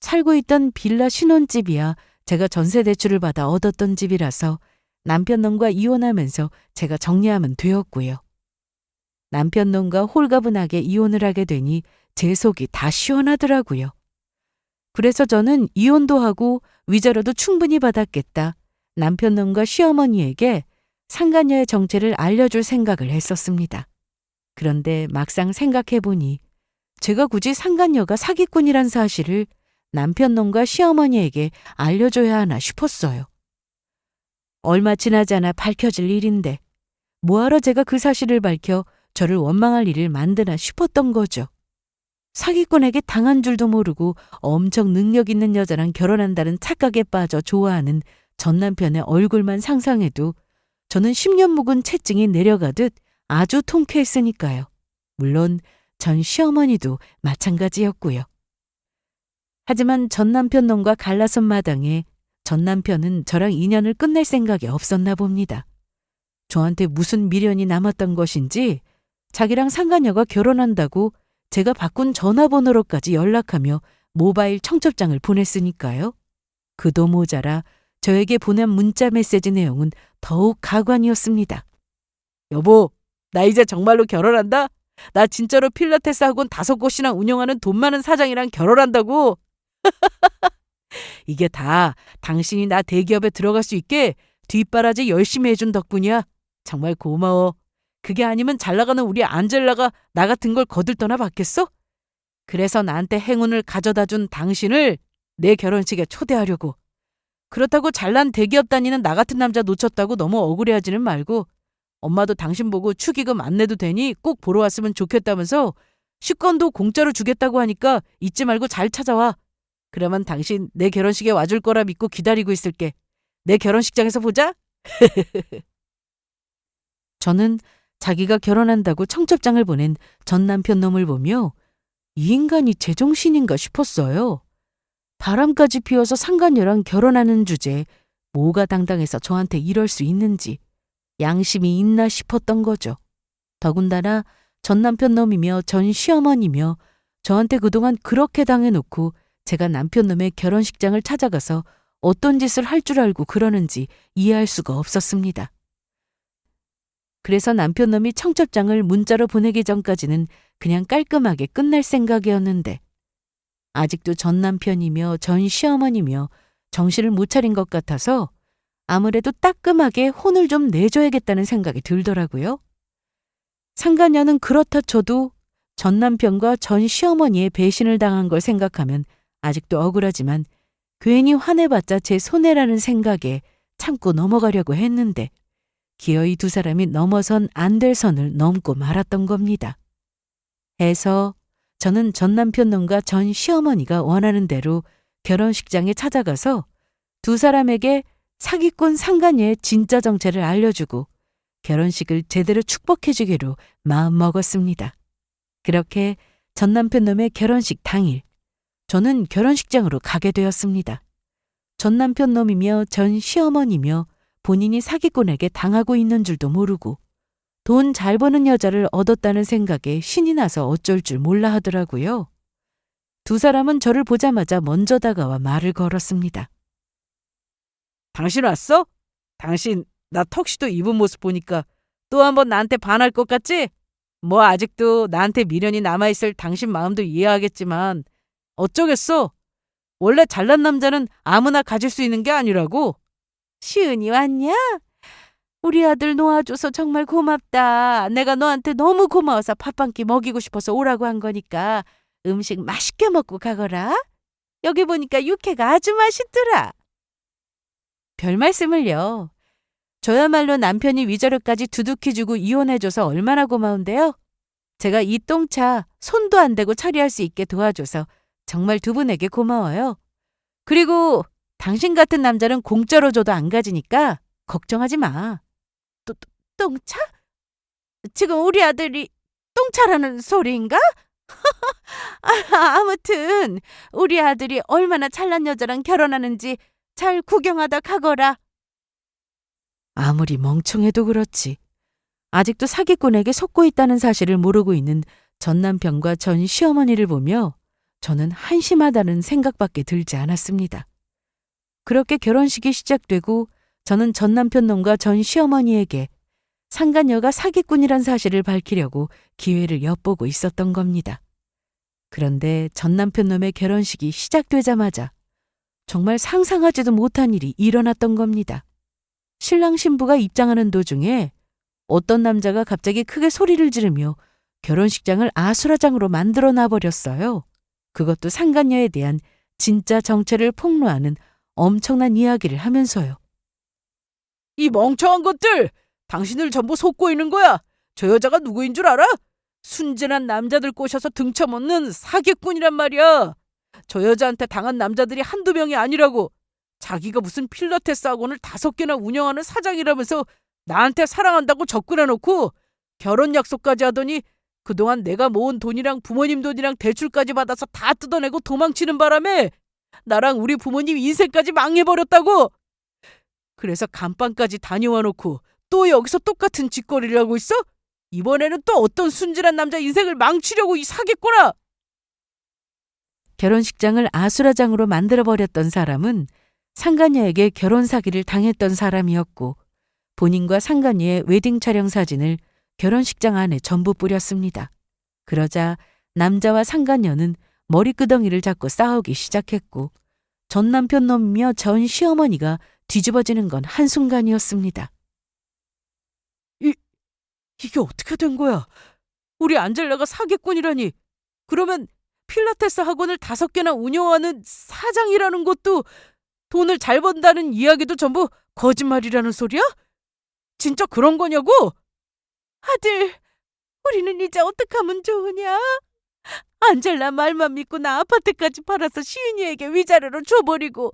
살고 있던 빌라 신혼집이야 제가 전세 대출을 받아 얻었던 집이라서 남편 놈과 이혼하면서 제가 정리하면 되었고요. 남편 놈과 홀가분하게 이혼을 하게 되니 제 속이 다 시원하더라고요. 그래서 저는 이혼도 하고 위자료도 충분히 받았겠다. 남편 놈과 시어머니에게 상간녀의 정체를 알려줄 생각을 했었습니다. 그런데 막상 생각해보니 제가 굳이 상간녀가 사기꾼이란 사실을 남편 놈과 시어머니에게 알려줘야 하나 싶었어요. 얼마 지나지 않아 밝혀질 일인데 뭐하러 제가 그 사실을 밝혀 저를 원망할 일을 만드나 싶었던 거죠. 사기꾼에게 당한 줄도 모르고 엄청 능력 있는 여자랑 결혼한다는 착각에 빠져 좋아하는 전 남편의 얼굴만 상상해도 저는 10년 묵은 채증이 내려가듯 아주 통쾌했으니까요. 물론 전 시어머니도 마찬가지였고요. 하지만 전 남편 놈과 갈라선 마당에 전 남편은 저랑 인연을 끝낼 생각이 없었나 봅니다. 저한테 무슨 미련이 남았던 것인지 자기랑 상간녀가 결혼한다고 제가 바꾼 전화번호로까지 연락하며 모바일 청첩장을 보냈으니까요. 그도 모자라 저에게 보낸 문자 메시지 내용은 더욱 가관이었습니다. 여보, 나 이제 정말로 결혼한다? 나 진짜로 필라테스 학원 5곳이나 운영하는 돈 많은 사장이랑 결혼한다고? 이게 다 당신이 나 대기업에 들어갈 수 있게 뒷바라지 열심히 해준 덕분이야. 정말 고마워. 그게 아니면 잘 나가는 우리 안젤라가 나 같은 걸 거들떠나 봤겠어? 그래서 나한테 행운을 가져다 준 당신을 내 결혼식에 초대하려고. 그렇다고 잘난 대기업 다니는 나 같은 남자 놓쳤다고 너무 억울해하지는 말고 엄마도 당신 보고 축의금 안 내도 되니 꼭 보러 왔으면 좋겠다면서 식권도 공짜로 주겠다고 하니까 잊지 말고 잘 찾아와. 그러면 당신 내 결혼식에 와줄 거라 믿고 기다리고 있을게. 내 결혼식장에서 보자. 저는 자기가 결혼한다고 청첩장을 보낸 전 남편 놈을 보며 이 인간이 제정신인가 싶었어요. 바람까지 피워서 상간녀랑 결혼하는 주제에 뭐가 당당해서 저한테 이럴 수 있는지 양심이 있나 싶었던 거죠. 더군다나 전 남편 놈이며 전 시어머니며 저한테 그동안 그렇게 당해놓고 제가 남편 놈의 결혼식장을 찾아가서 어떤 짓을 할 줄 알고 그러는지 이해할 수가 없었습니다. 그래서 남편 놈이 청첩장을 문자로 보내기 전까지는 그냥 깔끔하게 끝날 생각이었는데 아직도 전 남편이며 전 시어머니며 정신을 못 차린 것 같아서 아무래도 따끔하게 혼을 좀 내줘야겠다는 생각이 들더라고요. 상간녀는 그렇다 쳐도 전 남편과 전 시어머니의 배신을 당한 걸 생각하면 아직도 억울하지만 괜히 화내봤자 제 손해라는 생각에 참고 넘어가려고 했는데 기어이 두 사람이 넘어선 안 될 선을 넘고 말았던 겁니다. 해서 저는 전 남편 놈과 전 시어머니가 원하는 대로 결혼식장에 찾아가서 두 사람에게 사기꾼 상간녀의 진짜 정체를 알려주고 결혼식을 제대로 축복해주기로 마음먹었습니다. 그렇게 전 남편 놈의 결혼식 당일, 저는 결혼식장으로 가게 되었습니다. 전 남편 놈이며 전 시어머니며 본인이 사기꾼에게 당하고 있는 줄도 모르고 돈 잘 버는 여자를 얻었다는 생각에 신이 나서 어쩔 줄 몰라 하더라고요. 두 사람은 저를 보자마자 먼저 다가와 말을 걸었습니다. 당신 왔어? 당신 나 턱시도 입은 모습 보니까 또 한번 나한테 반할 것 같지? 뭐 아직도 나한테 미련이 남아있을 당신 마음도 이해하겠지만 어쩌겠어. 원래 잘난 남자는 아무나 가질 수 있는 게 아니라고. 시은이 왔냐? 우리 아들 놓아줘서 정말 고맙다. 내가 너한테 너무 고마워서 밥 한 끼 먹이고 싶어서 오라고 한 거니까 음식 맛있게 먹고 가거라. 여기 보니까 육회가 아주 맛있더라. 별 말씀을요. 저야말로 남편이 위자료까지 두둑히 주고 이혼해줘서 얼마나 고마운데요. 제가 이 똥차 손도 안 대고 처리할 수 있게 도와줘서 정말 두 분에게 고마워요. 그리고 당신 같은 남자는 공짜로 줘도 안 가지니까 걱정하지 마. 똥차? 지금 우리 아들이 똥차라는 소리인가? 아무튼 우리 아들이 얼마나 잘난 여자랑 결혼하는지 잘 구경하다 가거라. 아무리 멍청해도 그렇지. 아직도 사기꾼에게 속고 있다는 사실을 모르고 있는 전 남편과 전 시어머니를 보며 저는 한심하다는 생각밖에 들지 않았습니다. 그렇게 결혼식이 시작되고 저는 전 남편 놈과 전 시어머니에게 상간녀가 사기꾼이란 사실을 밝히려고 기회를 엿보고 있었던 겁니다. 그런데 전 남편 놈의 결혼식이 시작되자마자 정말 상상하지도 못한 일이 일어났던 겁니다. 신랑 신부가 입장하는 도중에 어떤 남자가 갑자기 크게 소리를 지르며 결혼식장을 아수라장으로 만들어 놔버렸어요. 그것도 상간녀에 대한 진짜 정체를 폭로하는 엄청난 이야기를 하면서요. 이 멍청한 것들! 당신을 전부 속고 있는 거야. 저 여자가 누구인 줄 알아? 순진한 남자들 꼬셔서 등쳐먹는 사기꾼이란 말이야. 저 여자한테 당한 남자들이 한두 명이 아니라고. 자기가 무슨 필라테스 학원을 5개나 운영하는 사장이라면서 나한테 사랑한다고 접근해놓고 결혼 약속까지 하더니 그동안 내가 모은 돈이랑 부모님 돈이랑 대출까지 받아서 다 뜯어내고 도망치는 바람에 나랑 우리 부모님 인생까지 망해버렸다고. 그래서 감방까지 다녀와 놓고 또 여기서 똑같은 짓거리를 하고 있어? 이번에는 또 어떤 순진한 남자 인생을 망치려고 이 사기꾼아! 결혼식장을 아수라장으로 만들어버렸던 사람은 상간녀에게 결혼 사기를 당했던 사람이었고 본인과 상간녀의 웨딩 촬영 사진을 결혼식장 안에 전부 뿌렸습니다. 그러자 남자와 상간녀는 머리끄덩이를 잡고 싸우기 시작했고 전 남편 놈이며 전 시어머니가 뒤집어지는 건 한순간이었습니다. 이게 어떻게 된 거야? 우리 안젤라가 사기꾼이라니. 그러면 필라테스 학원을 5개나 운영하는 사장이라는 것도 돈을 잘 번다는 이야기도 전부 거짓말이라는 소리야? 진짜 그런 거냐고? 아들, 우리는 이제 어떡하면 좋으냐? 안젤라 말만 믿고 나 아파트까지 팔아서 시은이에게 위자료로 줘버리고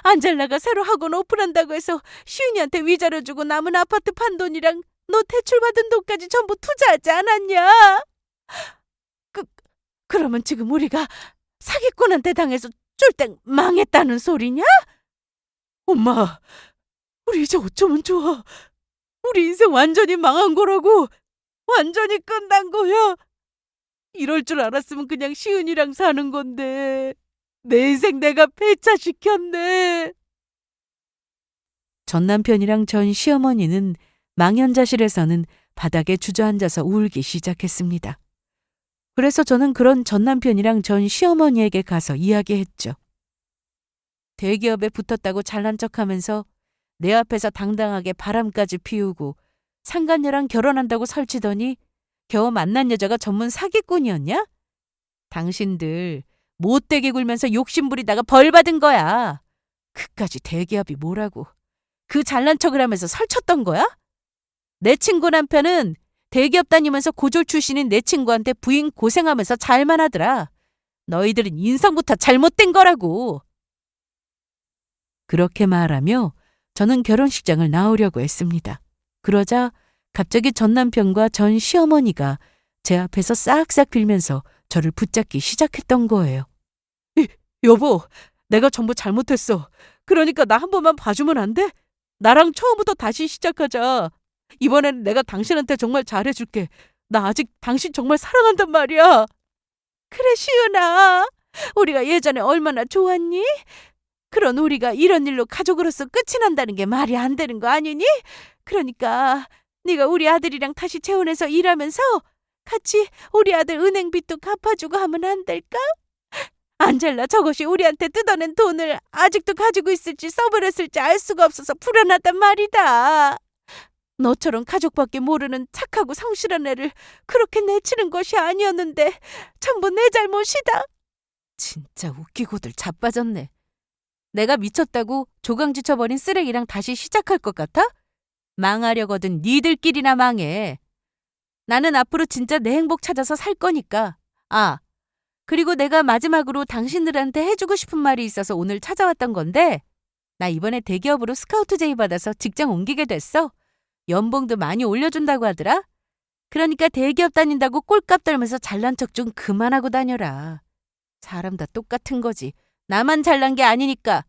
안젤라가 새로 학원 오픈한다고 해서 시은이한테 위자료 주고 남은 아파트 판 돈이랑 너 대출받은 돈까지 전부 투자하지 않았냐? 그러면 지금 우리가 사기꾼한테 당해서 쫄딱 망했다는 소리냐? 엄마, 우리 이제 어쩌면 좋아. 우리 인생 완전히 망한 거라고. 완전히 끝난 거야. 이럴 줄 알았으면 그냥 시은이랑 사는 건데 내 인생 내가 폐차시켰네. 전 남편이랑 전 시어머니는 망연자실에서는 바닥에 주저앉아서 울기 시작했습니다. 그래서 저는 그런 전 남편이랑 전 시어머니에게 가서 이야기했죠. 대기업에 붙었다고 잘난 척하면서 내 앞에서 당당하게 바람까지 피우고 상간녀랑 결혼한다고 설치더니 겨우 만난 여자가 전문 사기꾼이었냐? 당신들 못되게 굴면서 욕심부리다가 벌 받은 거야. 그까지 대기업이 뭐라고. 그 잘난 척을 하면서 설쳤던 거야? 내 친구 남편은 대기업 다니면서 고졸 출신인 내 친구한테 부인 고생하면서 잘만 하더라. 너희들은 인성부터 잘못된 거라고. 그렇게 말하며 저는 결혼식장을 나오려고 했습니다. 그러자 갑자기 전 남편과 전 시어머니가 제 앞에서 싹싹 빌면서 저를 붙잡기 시작했던 거예요. 여보, 내가 전부 잘못했어. 그러니까 나 한 번만 봐주면 안 돼? 나랑 처음부터 다시 시작하자. 이번에는 내가 당신한테 정말 잘해줄게. 나 아직 당신 정말 사랑한단 말이야. 그래, 시은아. 우리가 예전에 얼마나 좋았니? 그런 우리가 이런 일로 가족으로서 끝이 난다는 게 말이 안 되는 거 아니니? 그러니까 네가 우리 아들이랑 다시 재혼해서 일하면서 같이 우리 아들 은행빚도 갚아주고 하면 안 될까? 안젤라, 저것이 우리한테 뜯어낸 돈을 아직도 가지고 있을지 써버렸을지 알 수가 없어서 불안하단 말이다. 너처럼 가족밖에 모르는 착하고 성실한 애를 그렇게 내치는 것이 아니었는데 전부 내 잘못이다. 진짜 웃기고들 자빠졌네. 내가 미쳤다고 조강지쳐버린 쓰레기랑 다시 시작할 것 같아? 망하려거든 니들끼리나 망해. 나는 앞으로 진짜 내 행복 찾아서 살 거니까. 아, 그리고 내가 마지막으로 당신들한테 해주고 싶은 말이 있어서 오늘 찾아왔던 건데, 나 이번에 대기업으로 스카우트 제의 받아서 직장 옮기게 됐어. 연봉도 많이 올려준다고 하더라. 그러니까 대기업 다닌다고 꼴값 떨면서 잘난 척 좀 그만하고 다녀라. 사람 다 똑같은 거지. 나만 잘난 게 아니니까.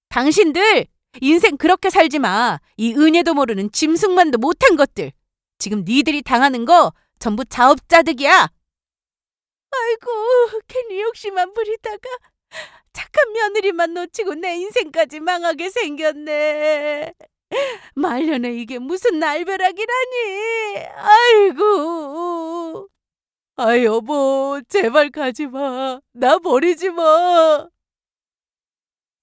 당신들 인생 그렇게 살지 마. 이 은혜도 모르는 짐승만도 못한 것들. 지금 니들이 당하는 거 전부 자업자득이야. 아이고, 괜히 욕심만 부리다가 착한 며느리만 놓치고 내 인생까지 망하게 생겼네. 말년에 이게 무슨 날벼락이라니. 아이고. 아, 여보, 제발 가지 마. 나 버리지 마.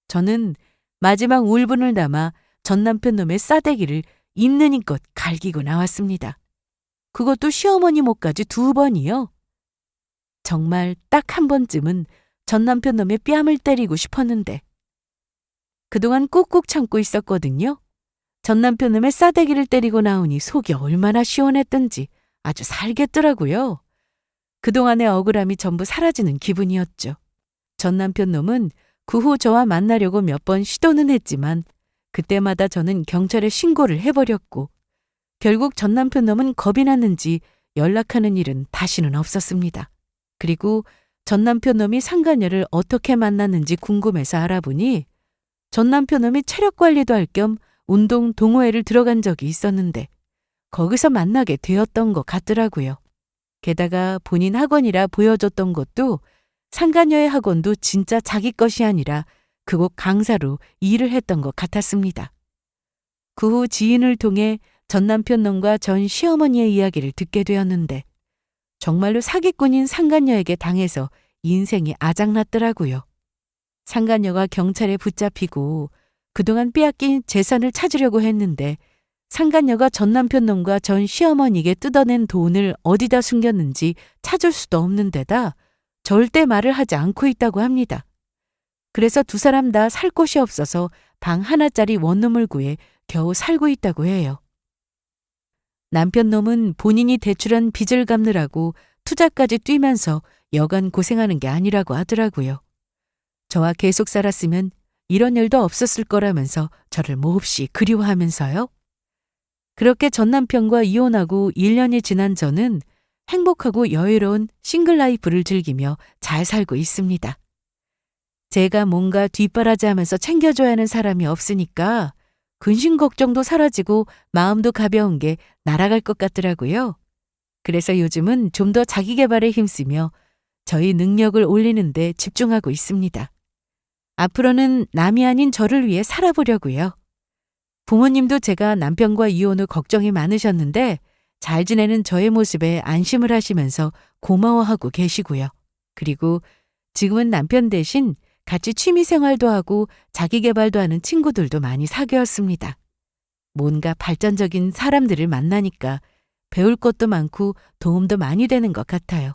저는 마지막 울분을 담아 전 남편 놈의 싸대기를 있는 힘껏 갈기고 나왔습니다. 그것도 시어머니 목까지 2번이요. 정말 딱 한 번쯤은 전 남편 놈의 뺨을 때리고 싶었는데 그동안 꾹꾹 참고 있었거든요. 전 남편 놈의 싸대기를 때리고 나오니 속이 얼마나 시원했던지 아주 살겠더라고요. 그동안의 억울함이 전부 사라지는 기분이었죠. 전 남편 놈은 그 후 저와 만나려고 몇 번 시도는 했지만 그때마다 저는 경찰에 신고를 해버렸고 결국 전 남편 놈은 겁이 났는지 연락하는 일은 다시는 없었습니다. 그리고 전 남편 놈이 상간녀를 어떻게 만났는지 궁금해서 알아보니 전 남편 놈이 체력 관리도 할 겸 운동 동호회를 들어간 적이 있었는데 거기서 만나게 되었던 것 같더라고요. 게다가 본인 학원이라 보여줬던 것도 상간녀의 학원도 진짜 자기 것이 아니라 그곳 강사로 일을 했던 것 같았습니다. 그 후 지인을 통해 전 남편 놈과 전 시어머니의 이야기를 듣게 되었는데 정말로 사기꾼인 상간녀에게 당해서 인생이 아작났더라고요. 상간녀가 경찰에 붙잡히고 그동안 빼앗긴 재산을 찾으려고 했는데 상간녀가 전 남편 놈과 전 시어머니에게 뜯어낸 돈을 어디다 숨겼는지 찾을 수도 없는 데다 절대 말을 하지 않고 있다고 합니다. 그래서 2 사람 다 살 곳이 없어서 방 하나짜리 원룸을 구해 겨우 살고 있다고 해요. 남편 놈은 본인이 대출한 빚을 갚느라고 투자까지 뛰면서 여간 고생하는 게 아니라고 하더라고요. 저와 계속 살았으면 이런 일도 없었을 거라면서 저를 몹시 그리워하면서요. 그렇게 전 남편과 이혼하고 1년이 지난 저는 행복하고 여유로운 싱글 라이프를 즐기며 잘 살고 있습니다. 제가 뭔가 뒷바라지하면서 챙겨줘야 하는 사람이 없으니까 근심 걱정도 사라지고 마음도 가벼운 게 날아갈 것 같더라고요. 그래서 요즘은 좀 더 자기 개발에 힘쓰며 저희 능력을 올리는 데 집중하고 있습니다. 앞으로는 남이 아닌 저를 위해 살아보려고요. 부모님도 제가 남편과 이혼 후 걱정이 많으셨는데 잘 지내는 저의 모습에 안심을 하시면서 고마워하고 계시고요. 그리고 지금은 남편 대신 같이 취미 생활도 하고 자기 개발도 하는 친구들도 많이 사귀었습니다. 뭔가 발전적인 사람들을 만나니까 배울 것도 많고 도움도 많이 되는 것 같아요.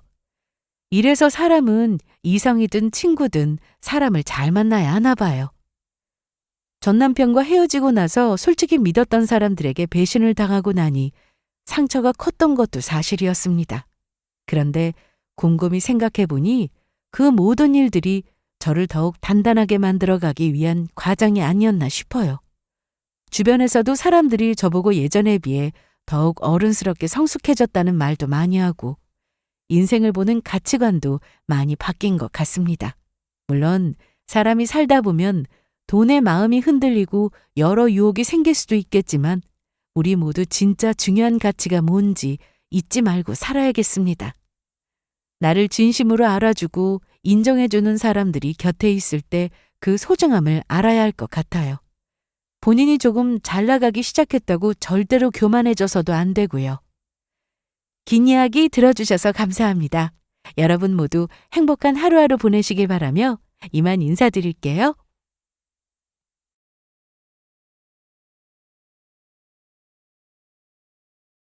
이래서 사람은 이성이든 친구든 사람을 잘 만나야 하나 봐요. 전 남편과 헤어지고 나서 솔직히 믿었던 사람들에게 배신을 당하고 나니 상처가 컸던 것도 사실이었습니다. 그런데 곰곰이 생각해 보니 그 모든 일들이 저를 더욱 단단하게 만들어가기 위한 과정이 아니었나 싶어요. 주변에서도 사람들이 저보고 예전에 비해 더욱 어른스럽게 성숙해졌다는 말도 많이 하고 인생을 보는 가치관도 많이 바뀐 것 같습니다. 물론 사람이 살다 보면 돈에 마음이 흔들리고 여러 유혹이 생길 수도 있겠지만 우리 모두 진짜 중요한 가치가 뭔지 잊지 말고 살아야겠습니다. 나를 진심으로 알아주고 인정해주는 사람들이 곁에 있을 때 그 소중함을 알아야 할 것 같아요. 본인이 조금 잘 나가기 시작했다고 절대로 교만해져서도 안 되고요. 긴 이야기 들어주셔서 감사합니다. 여러분 모두 행복한 하루하루 보내시길 바라며 이만 인사드릴게요.